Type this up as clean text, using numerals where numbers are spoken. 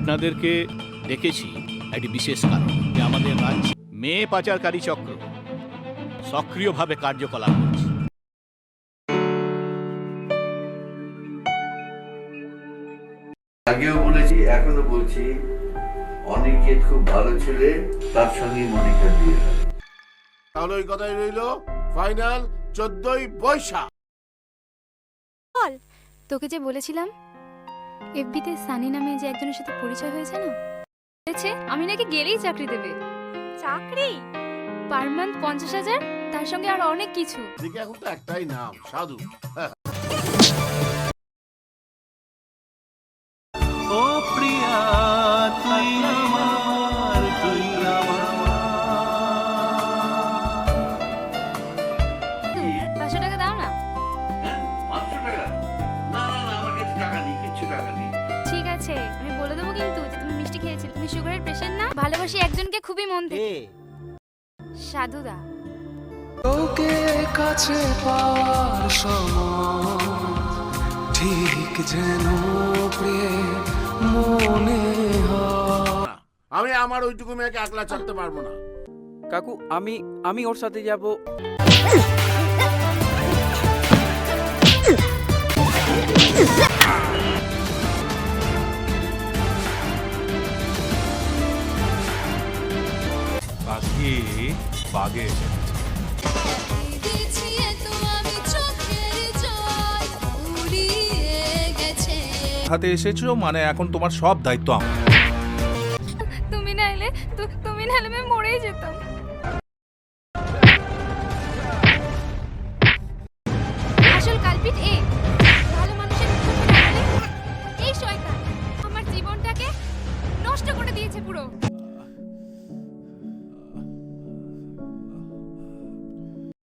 আপনাদেরকে ডেকেছি একটি বিশেষ কারণ, যে আমাদের রাজ্যে মেয়ে পাচারকারী চক্র সক্রিয়ভাবে কার্যকলাপ করছে। আগেও বলেছি, এখনো বলছি, অনিকেত খুব ভালো ছেলে, তার সঙ্গে মনিকার বিয়ে হবে। তাহলে ওই কথাই রইল, ফাইনাল 14ই বৈশাখ। বল, তোকে যে বলেছিলাম এফবিতে সানি নামে যে একজনের সাথে পরিচয় হয়েছে না, বলেছে আমি নাকি গেলেই চাকরি দেবে। চাকরি? পার মান্থ 50,000, তার সঙ্গে আর অনেক কিছু। দেখি এখন তো একটাই নাম, সাধু। ও প্রিয়া তুই আমার, তুই আমার। 500 টাকা দাও না। হ্যাঁ, 500 টাকা? না না না, আমার কাছে টাকা নেই, কিচ্ছু টাকা নেই। ঠিক আছে, আমি বলে দেবো কিন্তু যে তুমি মিষ্টি খেয়েছিলে। তুমি সুগারের পেশেন্ট না? ভালোবাসি একজনকে খুবই মন থেকে। সাধুদা। তোকে কাছে পাওয়ার সময় ঠিক যেন প্রেম মনে হয়। আমি আমার ওইটুকু মেয়েকে একলা ছাড়তে পারবো না। কাকু আমি ওর সাথে যাব। আজকে বাগে হাতে এসেছো, মানে এখন তোমার সব দায়িত্ব আমার। তুমি না এলে আমি মরেই যেতাম।